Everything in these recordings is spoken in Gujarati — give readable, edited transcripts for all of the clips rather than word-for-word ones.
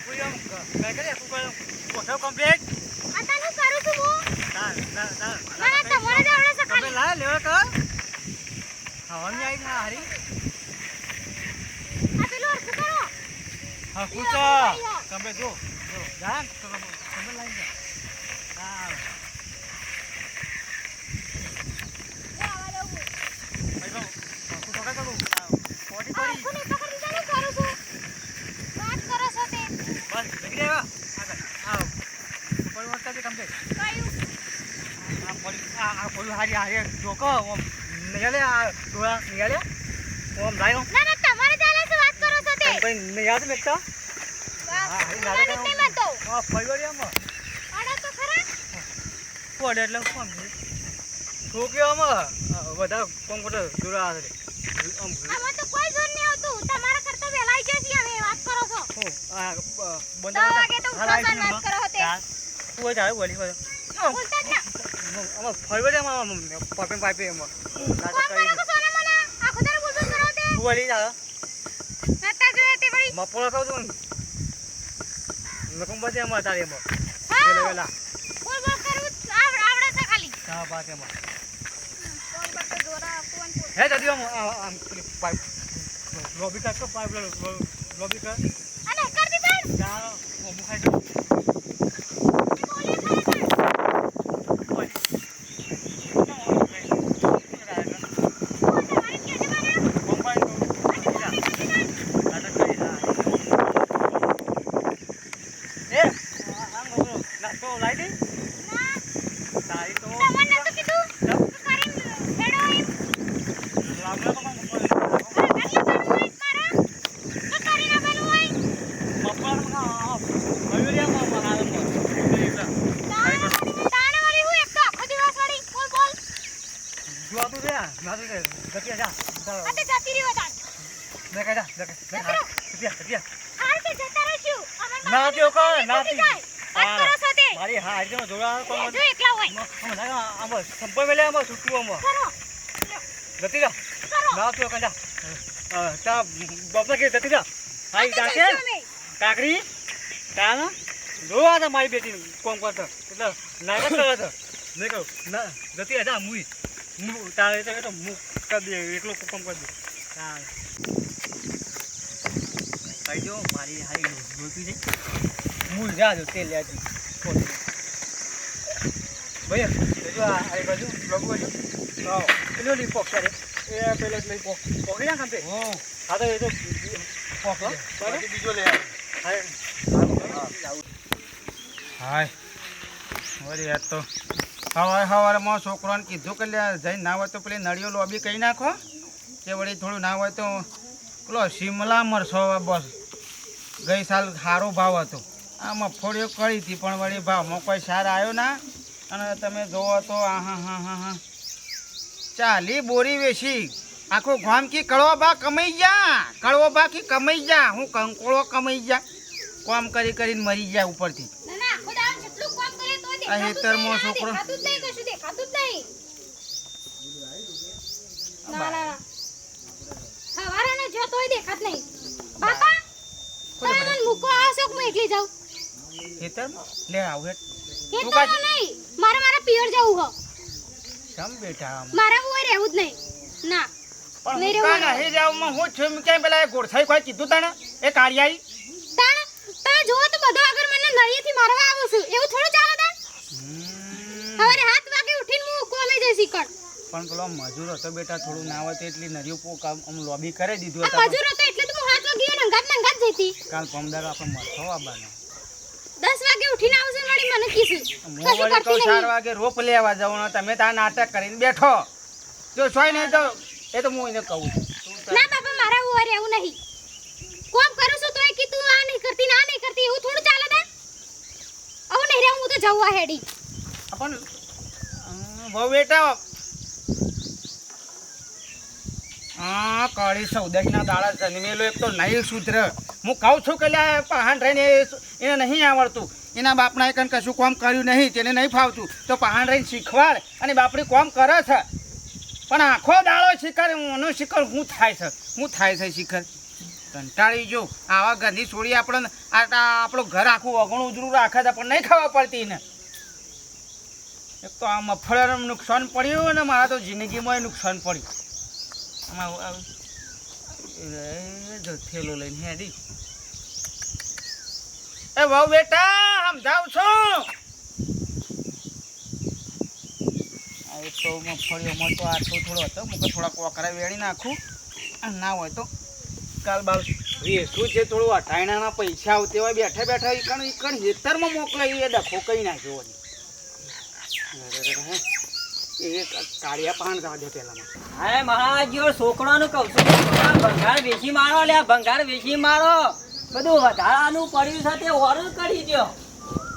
કોઈ આમ કઈ કરે તું કોઈ કોઠો કમ્પ્લીટ આતાનું કરું છું હું ના તમારે જ આવડે છે તમે ખાલી લા લેવા કર હવાની આવી ના હારી આ પેલું અર્થ કરો હા પૂછા તમે જો જાન તમે લાઈ જા હા આવા દઉં ભાઈ બહુ તું પકડ કરું પોટી આ પડી કોને પકડી ચાલે કરું છું વાત કરો છો તે બસ લગી રહ્યા આગળ આવ કોઈ વખત જ કમ્પ્લીટ કયું આ પોલી હારી હારી જોકો ઓમ નિયાલે આ ડોળા નિયાલે ઓમ લાયો ના ના તમારે ચાલે છે વાત કરો છો તે ભાઈ નિયાદ મેકતા હા હારી નાડે નહીં માનતો આ ફળિયામાં આડા તો ખરા પોડે એટલે કોમ છે છોકરીઓમાં બધા કોમ કોટ દૂરા છે આમ આમાં તો કોઈ જોર નહીં આવતું તમારા કરતા વહેલા આવી જશે હવે વાત કરો છો આ 10 વાગે તો ઉઠો છો વાત કરો છો તે તું જાય બોલી બોલ બોલતા જ ના આમાં ફળિયામાં પાપે પાપે એમાં કોણ કરો છો સોના મને આખો દાડો બોલબોલ કરો તે તું બોલી જા નતા જોયે તે વળી મપોળા કહું છું નકમ પછી એમાં તારે એમાં હા વેલા બોલબોલ કરું આવડે છે ખાલી હા પાસ એમાં કોણ કરતો દોરા કોણ હે જલ્દી આમ પાઇપ લોબી કાઢ તો પાઇપ લોબી કાઢ અને કર દીધા જા હું ખાઈ દઉં બોલે ખરેખર મારી હા આજે જોડા જો એકલા હોય આમાં સંપર્ક મેલે આમાં છૂટું આમાં કરો જતી જા કરો ના તું કંજા તા બાપા કે જતી જા હાઈ જાકે કાકરી તાના જોવા તા મારી બેટી કોમ કરતો એટલે નાગત કરે તો મેં કહું ના જતી જા મુઈ તારે તો મુ કરી દે એકલો કોમ કરી દે હા ભાઈ જો મારી હારી જોતી જઈ મૂળ જાજો તેલ લેજી ભૈયા જો આ બાજુ બાબુ બાજુ હા પેલો લઈ પોક કરે એ પેલો લઈ પોક પોકી ના કાંતે હા તો એ તો પોક બાકી બીજો લે હાય હાય વળી યાર તો સવારમાં છોકરાને કીધું કે જઈને ના હોય તો પેલી નળીઓ લોબી કહી નાખો કે વળી થોડું ના હોય તો પેલો શિમલા મરસો બસ ગઈ સાલ સારો ભાવ હતો આ મગફળીઓ કરી હતી પણ વળી ભાવમાં કોઈ સાર આવ્યો ના અને તમે જોવો તો હા 40 બોરી વેચી આખો ગામ કી કડવો બા કમાઈ જા હું કંકોળો કમાઈ જા કામ કરી કરીને મરી જાય ઉપરથી ના ના આખો દાડો જેટલું કામ કરે તોય આ હેતરમાં છોકરો દેખાતું જ નહીં કશું દેખાતું જ નહીં ના ના સવારે જો તોય દેખાત નહીં બાપા તમે મને મૂકો આવશો કે હું એકલી જાઉં હેતરમાં લે આવ હેત ખેતરમાં નહીં મારા પિયર જવું હો સમ બેટા મારા હું રહેવું જ નહીં ના પણ નહીં હું રહેવું કા નહીં જાઉં હું છું કેમ પેલા એ ગોળસાઈ કોઈ કીધું તને એ કાળિયાઈ તાણ તમે જુઓ તો બધો આગળ મને નળીએથી મારવા આવું છું એવું થોડું ચાલે તા હવે 7 વાગે ઉઠીને હું કોમે જઈશ કણ પણ પેલો મજૂર હતો બેટા થોડું ના હોય તો એટલી નરીઓ આમ લોબી કરી દીધું આ મજૂર હતો એટલે તો હું 7 વાગે નંગાત જઈતી કાલ પમદાર આપણે મરથો આવવાનો 10 વાગે ઉઠીને આવશે વળી મને કીધું હું વળી કહું 4 વાગે રોપ લેવા જવાનો તમે તાર નાટક કરીને બેઠો જો સોય નહીં તો એ તો હું એને કહું ના બાપા મારા હું રહેવું નહીં કોમ કરું છું તોય કે તું આ નહીં કરતી ના નહીં કરતી એવું થોડું ચાલે તા આવું નહીં રહેવું હું તો જવું આ હેડી પણ બહુ બેટા હા કાળી સૌદાના દાડા જન્મેલો એક તો નહીં સુધરે હું કહું છું કે પહાણ રહીને એને નહીં આવડતું એના બાપના એક કશું કામ કર્યું નહીં તેને નહીં ફાવતું તો પહાણ રહીને શીખવાડ અને બાપડી કામ કરે છે પણ આખો દાડો શિખર હું શિખર હું થાય છે શિખર કંટાળી જો આવા ઘરની છોડી આપણને આપણું ઘર આખું અગણું ઉજરું રાખે તો પણ નહીં ખાવા પડતી ને. એક તો આ મફળાનું નુકસાન પડ્યું ને મારા તો જિંદગીમાં નુકસાન પડ્યું. આમાં થેલો લઈને હેડી એ વહુ બેટા સમજાવ છો. તો મગફળીઓમાં તો આટલો થોડો હતો મૂકે થોડા કોકરા વેળી નાખું ના હોય તો કાલ બાલ વેસું છે થોડું અઠાયણાના પૈસા આવતે હોય બેઠા બેઠા ઈકણ હેતરમાં મોકલાઈ એ ડખો કઈ નાખ્યો એ કાળિયા પાન જવા દે પેલામાં. હા મહારાજ છોકરાનું કહું છું ભંગાર વેચી મારો લે ભંગાર વેચી મારો બધું વધારાનું પડ્યું છે તે ઓરું કરી દો.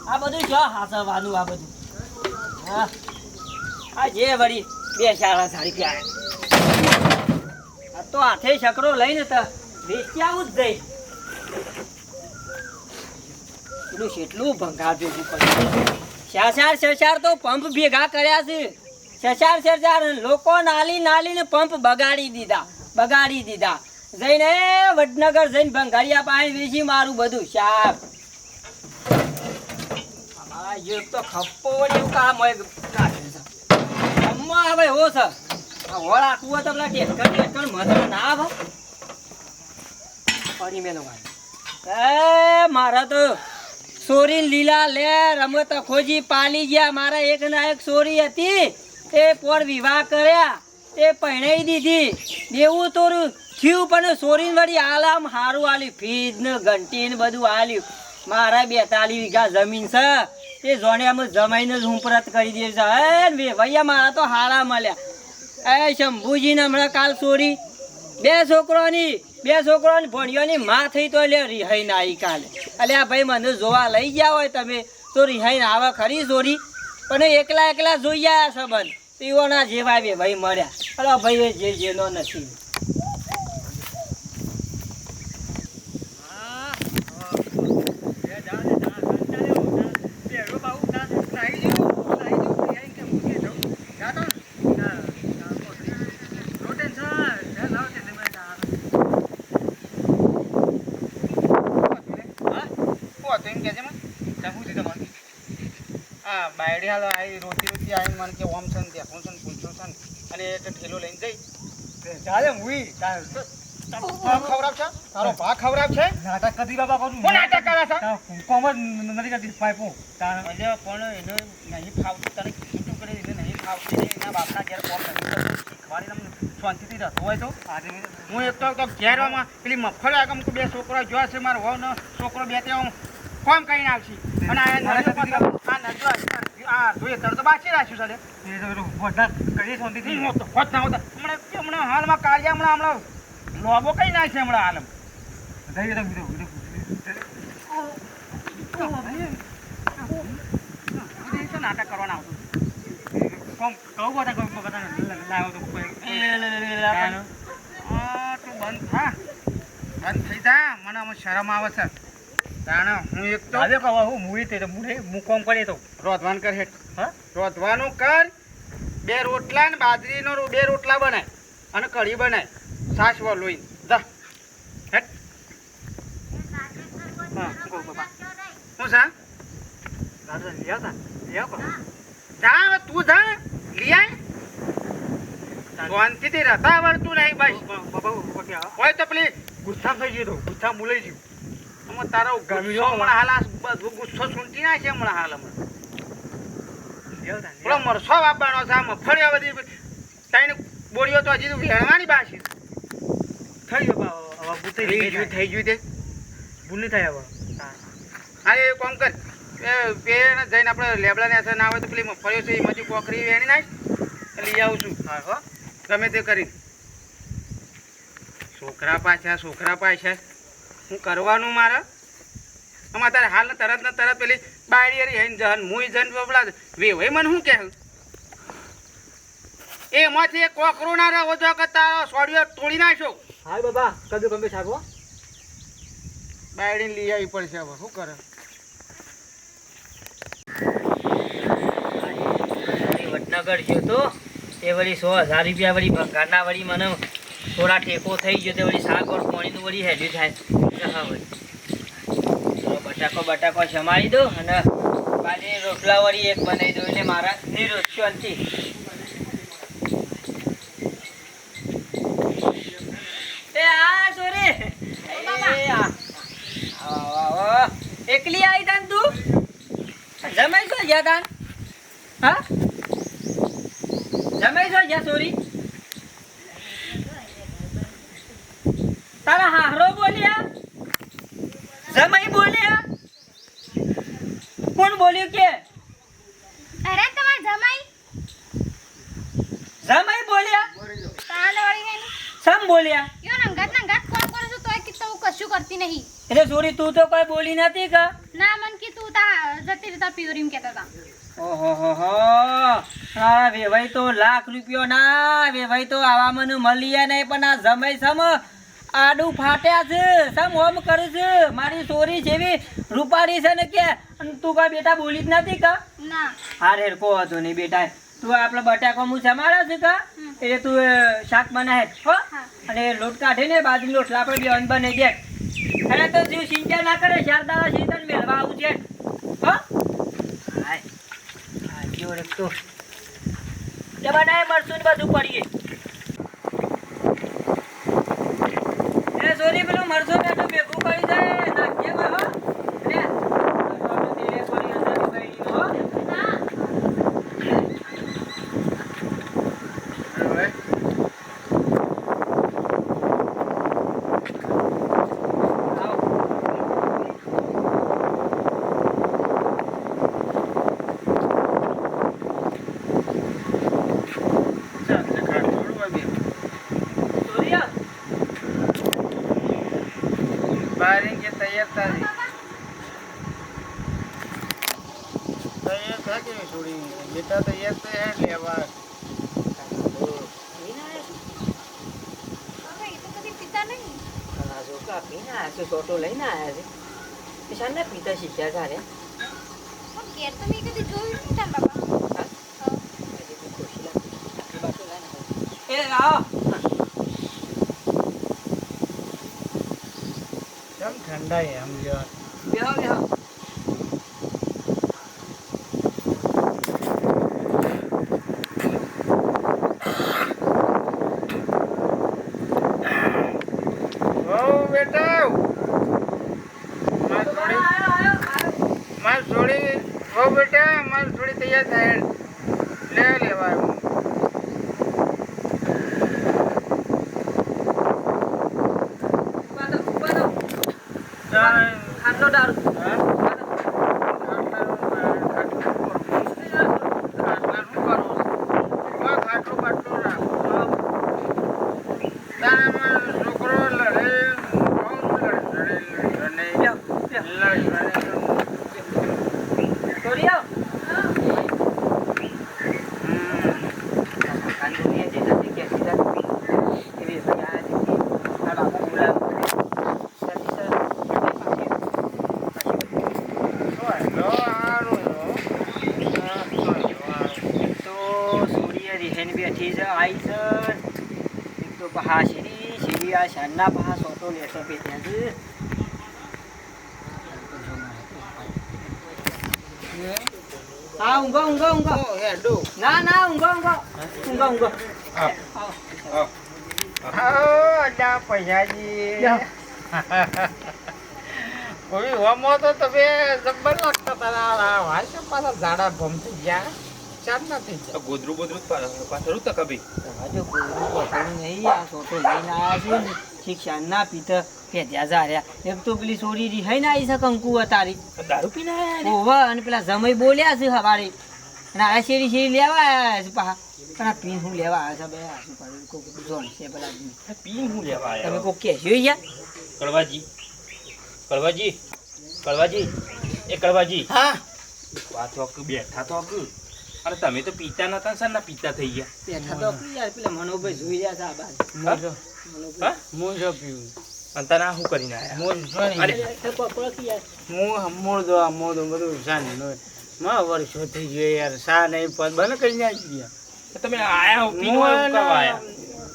આ બધું જો હાસવાનું આ બધું હા આ જે વળી બે શાળા સાડી પ્યારે આ તો હાથે છકડો લઈને તો વેચી આવું જ જઈ પેલું કેટલું ભંગાર ભેગું પડ્યું. શેષાર તો પંપ ભેગા કર્યા છે શેષાર લોકો નાલીને પંપ બગાડી દીધા જઈને વડનગર જઈને ભંગારિયા પાણી વેચી મારું બધું શાક. એક તો ખપ્પો એવું કામ હોય હવે હો સર હોળ આખું હોય તો પેલા ટેકર મજા ના આવે ફરી મેલો મારા તો સોરી લીલા લે રમત ખોજી પાલી ગયા. મારા એક ના એક સોરી હતી તે પોર વિવાહ કર્યા તે પહેણાઈ દીધી દેવું તોરું થયું પણ સોરી વળી આલામ હારું આલ્યું ફીજ ને ઘંટી ને બધું આલ્યું. મારા 42 વીઘા જમીન છે તે જોણે અમે જમાઈને જ હુંપરત કરી દે છે. હે ભૈયા મારા તો હારા મળ્યા. એ શંભુજીને હમણાં કાલ સોરી બે છોકરોની ભણ્યોની માં થઈ તો લે રિહાઈ ના આવી કાલે. અલ્યા ભાઈ મને જોવા લઈ ગયા હોય તમે તો રિહાઈ ના આવે ખરી ચોરી પણ એકલા જોઈ ગયા સંબંધ તેઓના જેવા બે ભાઈ મળ્યા. અરે ભાઈ જે જેનો નથી. બાયડી હાલ આવી રોતી આવી મને કે ઓમ છે ને દેખું છે ને પૂછ્યું છે ને અને એ ઠેલો લઈને જઈ ચાલે મુઈ ખવરાવ છે તારો ભા ખવરાવ છે નાટક કદી બાબા કરું કોણ નાટક કરે છે કોમ નથી કરતી પાઇપો એટલે પણ એને નહીં ફાવતું તને કીધું કરે એને નહીં ફાવતું એના બાપના ઘેર કોમ નથી શીખવાડી તમને શાંતિથી રહેતો હોય તો આજે હું એક તો ઘેરમાં પેલી મફળ આગમ બે છોકરા જોયા છે મારો વહુ નો છોકરો બે ત્યાં કોમ કરીને આવશે અને આ જોઈએ તર તો બાકી રાખ્યું છે હમણાં હાલમાં કાળિયા હમણાં લોબો કઈ નાખશે હમણાં હાલમ નાટક કરવાના આવતું કોમ કહું બધા તું બંધ થઈ જા મને આમાં શરમ આવે છે. હું એક તો આજે કહું હું મુઈ તે હું કોમ કરે તો રોધવાન કર હેઠ હા રોધવાનું કર 2 રોટલા ને બાજરીનો 2 રોટલા બનાય અને કઢી બનાય છાશ વા લોઈ જા હેઠ હા ગો બાબા હું સા દાદા લિયા જા તું જા લિયા શાંતિથી રહેતા આવડતું નહીં ભાઈ બાબા હોય તો પેલી ગુસ્સા થઈ ગયો ગુસ્સા મુલાઈ ગયું તારો હમણાં હાલ બધું ગુસ્સો સૂંટી ના છે હમણાં હાલ હમણાં મરસો વાપવાનો છે આમાં ફળ્યા બધી ત્રણ બોડીઓ તો હજી વેણવાની બાસી થઈ ગયું થઈ ગયું તે ભૂલ નહીં થાય હવે હા એ કોમ કર પેને જઈને આપણે લેબડાને અસર ના આવે તો પેલી મફળીઓ છે એમાંથી કોકરી વેણી નાખ લઈ આવું છું હા હો ગમે તે કરી છોકરા પાછા શું કરવાનું મારે આમાં તારે હાલ તરત ને તરત પેલી બાયડી હરી હઈને જન મુઈ જન પેલા વેવાઈ મને શું કહે એમાંથી એક કોકરો ના રહો જો કે તારો સોડિયો તોડી નાખ્યો હા બાબા કદું ગમે છાગો બાયડીને લઈ આવી પડશે હવે શું કરે વડનગર ગયો તો એ વળી 100,000 રૂપિયા વળી ભંગારના વળી મને થોડા ટેકો થઈ ગયો તે વળી શાક ઓર પાણીનું વળી હેલ્યું થાય હા વળી તો બટાકો જમાડી દો અને બાજરી રોટલા વળી એક બનાવી દો એટલે મારા નિરોધ શાંતિ એ આ સોરી એકલી આવી તાન તું જમાઈ છો ગયા તાન હા જમાઈ છો ગયા સોરી તારા હારો બોલ્યા જમાઈ બોલ્યા કોણ બોલ્યું કે અરે તમાર જમાઈ બોલ્યા તાને વળી હે ને સમ બોલ્યા યો નંગાત કોણ કરો છો તોય કે તું કશું કરતી નહીં એટલે સોરી તું તો કોઈ બોલી નથી કા ના મન કે તું તા જતી રહેતા પ્યોરીમ કહેતા તા ઓહો હો હો આ વેવાઈ તો લાખ રૂપિયો ના વેવાઈ તો આવા મને મળીયા નહીં પણ આ જમાઈ સમ આડું ફાટ્યા છે સમ હોમ કરે છે મારી સોરી જેવી રૂપારી છે ને કે અને તું કોઈ બેટા બોલી જ નથી કા ના હારે કો હતો નહીં બેટા તું આપણે બટાકો હું જમાડ્યો છે કા એટલે તું શાક બનાવે હો અને લોટ કાઢીને બાજરી લોટલા પર બે બનાવી દે અને તો જીવ સિંચા ના કરે શારદા સીતન મેળવા આવું છે હો હાય આ જો રે તો તે બનાય મરસું બધું પડીએ એ સોરી પેલું મરસું બેઠું ભેગું કરી દે નાખજે હો લે તો તેરે પડી અંદર ગઈ હો હા बेटा तैयार तो है लेवा એ તો કદી પીતા નહીં જો કાપીને આ છે ટોટો લઈને આયા છે કિસાનને પીતા શીખ્યા તારે પણ ઘેર તો મેં કદી જોયું નહીં તાર બાપા એ આવો हम ठंडा है हम जो બેહો બેહો बेटा माल छोड़ी वो बेटा माल छोड़ी तैयार है ले लेवा ખાટલો દારૂ બેઠી છે આઈ છે એક તો પહા સીરી આ શાનના પહા સોટો લેતો બેઠ્યા છે હા ઊંઘો ના ઊંઘો અલ્યા પૈસાજી કોઈ હોમો તો તમે જબ્બર લાગતા તારા વાસ પાછા ઝાડા ભમ થઈ ગયા ચાર ના થઈ ગયા ગોદરું પાછળ તો કભી જો ગોરું પકડું નહીં આ સોટો લઈને આવ્યા છે ને શિક્ષણ પીતા પેદ્યા જાર્યા એક તો પેલી સોરી રિહાઈ ના આવી છે કંકુ તારી દારૂ પીને આયા ઓવા અને પેલા જમાઈ બોલ્યા છે હવારે અને આ શેરી લેવા આવ્યા છે પા પણ આ પીન હું લેવા આવ્યા છે બે હાસુ પડ્યું કોક જોણ છે પેલા પીન હું લેવા તમે આયા કોક કહેશો યાર કળવાજી એ કળવાજી હા વાત હોક બેઠા તો હોક અરે તમે તો પીતા નતા સરના પીતા થઈ ગયા બેઠા તો યાર પેલા મનોભાઈ જોઈ રહ્યા છે આ બાજુ મોજો હા મોજો પીવું અંતના હું કરીને આયા મોજ સોરી અરે મૂળ દો મોદો બધું સાની નો માં વર્ષો થઈ ગયો યાર સા નહીં પદ બને કઈ ના ગયા તમે આયા હો પીવા કરવા આયા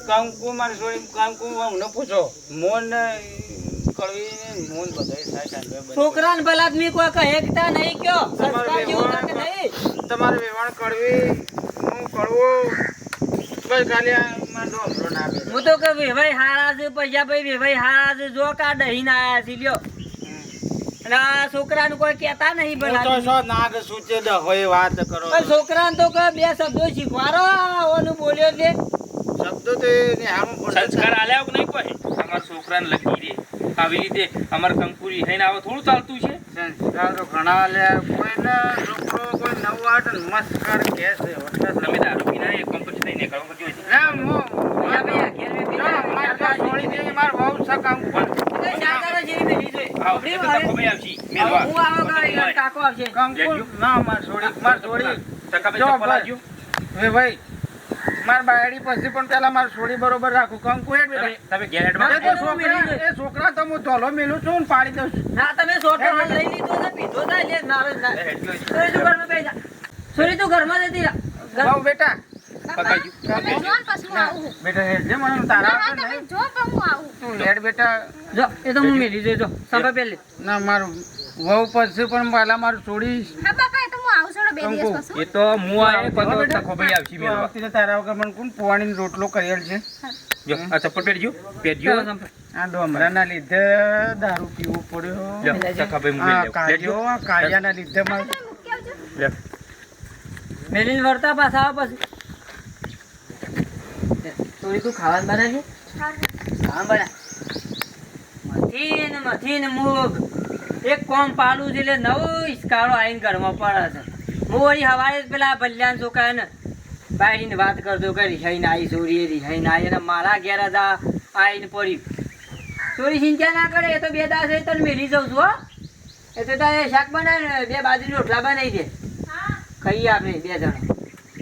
કંકુ મારી છોડી કંકુ અમને પૂછો મોન કળવી મોન બધાય થાય કાંઈ બધાય. છોકરાને ભલા આદમી કોઈ કહેતા નહીં કયો સંસ્કાર જેવું છે કે નહીં તમારે વેવાણ કળવી હું કળવું ભાઈ ખાલી આ મારો હમરો ના આપે. હું તો કે વેવાઈ હારા છે પૈસા ભાઈ વેવાઈ હારા છે જો કા દહીને આયા છે લ્યો અને આ છોકરાને કોઈ કહેતા નહીં ભલા હું તો આદમી. શું નાગ સૂચે દ હોય વાત કરો પણ છોકરાને તો કે બે શબ્દો શીખવાડો ઓનું બોલ્યો છે શબ્દો તો એને હારું પડે. સંસ્કાર આલ્યા કે નહીં કોઈ અમારા છોકરાને લગી રે આવી રીતે અમારે કંકુરી થઈને આવો થોડું ચાલતું છે. સંસ્કાર તો ઘણા લે કોઈને છોકરો કોઈ નવાટ ને મસ્કર કહે છે એટલે તમે દારૂ પીને એક કંપની થઈને નીકળવા કરજો છે. ના હું અહીંયા ભાઈ આ ઘેર બેઠી ના, મારે તો છોડી દે માર બહુ સકામ પર એ શાંતારો જેવી બેઠી છે. આવો હવે એટલે તો ખબર આવશે. મેલવા. હું આવો કે અહીંયા કાકો આવશે કંકુ ના માર છોડી ટકા જો પૈસા ભાઈ. પલાજો. વે ભાઈ માર બાયડી પછી પણ પેલા માર છોડી બરોબર રાખું કંકુ હેડ બેટા તમે ઘેર હેડમાં એ તો છોકરા એ છોકરા તો હું ધોલો મેલું છું ને પાડી દઉં છું. ના તમે સોટો હાલ લઈ લીધો ને પીધો ના લે મારે ના હેડજો છે. સોરી તું ઘરમાં બેસી જા સોરી તું ઘરમાં જતી રા બહુ બેટા પકાઈ તમે જો ને પછી હું આવું બેટા હેડ જે મને તારા ના, આગળ તમે નહીં. જો પણ હું આવું તું હેડ બેટા જો એ તો હું મેલી જોઈ જો સાંભા પહેલી ના મારું વહુ પછી પણ પહેલા મારું છોડી હા બાપા એ તો હું આવું છું બે દિવસ કંકુ. પછી એ તો હું આયો બેટા, પછી તો ખબર આવશે મેલવા. આવતીને તારા વગર મને કોણ પોવાણીનો રોટલો કરેલ છે જો આ ચપ્પલ પહેરજો પહેરજો. આ ડોમરાના લીધે દારૂ પીવો પડ્યો લ્યો, સખાભાઈ હું આ મેલ લેવું. લેજો. કાળિયો, આ કાળિયાના લીધે મારે તમે મૂકી આવજો લ્યો. મેલીને વળતા પાછા આવો પછી સોરી તું ખાવાનું બનાવજે ખાવાનું બના મથી ને મૂગ એક કોમ પાલું છે એટલે નવો ઈસકારો આવીને ઘરમાં પડે છે હું વળી હવારે જ પેલા ભલ્યાન છોકરાને બાયડીને વાત કરતો કે રિહાઈને આવી ચોરી રિહાઈને આવી અને મારા ઘેર જ આવીને પડી ચોરી ચિંતા ના કરે એ તો બે દાસ એ તને મેલી જાઉં છું હો એ તો તારે શાક બનાવે બે બાજરી રોટલા બનાવી દે ખાઈએ આપણે બે જણા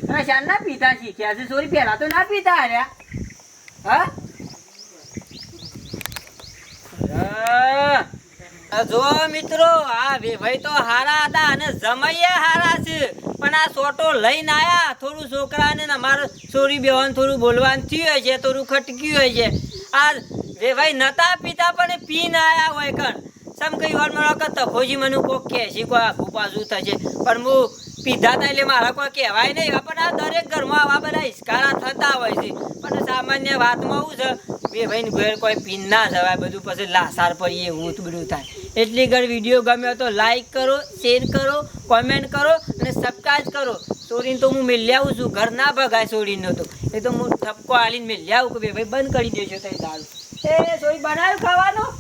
તમે શાન ના પીતા શીખ્યા છે ચોરી પહેલા તો ના પીતા હાર્યા હા જો મિત્રો આ ભાઈ તો હારા હતા અને જમૈયા હારા છે પણ આ સોટો લઈને આયા થોડું છોકરાને ને અમારે ચોરી બેવાનું થોડું બોલવાનું થયું હોય છે થોડું ખટક્યું હોય છે આ ભાઈ નતા પીતા પણ પીને આયા હોય કણ સમ કઈ વાર મારા વખત તખોજી મને કોક કહે છે કોઈ આખું પાછું થશે પણ હું પીધા હતા એટલે મારા કોઈ કહેવાય નહીં પણ આ દરેક ઘરમાં આવા બધા હિસકારા થતા હોય છે પણ સામાન્ય વાતમાં શું છે બે ભાઈને ઘેર કોઈ પીન ના જવાય બધું પછી લાસાર પડીએ એવું બધું થાય એટલી ઘર વિડીયો ગમ્યો તો લાઈક કરો શેર કરો કોમેન્ટ કરો અને સબસ્ક્રાઈબ કરો ચોરીને તો હું મેલી આવું છું ઘર ના ભગાય ચોરીનો તો એ તો હું ઠપકો આલીને મેલી આવું કે બે ભાઈ બંધ કરી દેજો તઈ દારૂ એ ચોરી બનાવ્યું ખાવાનું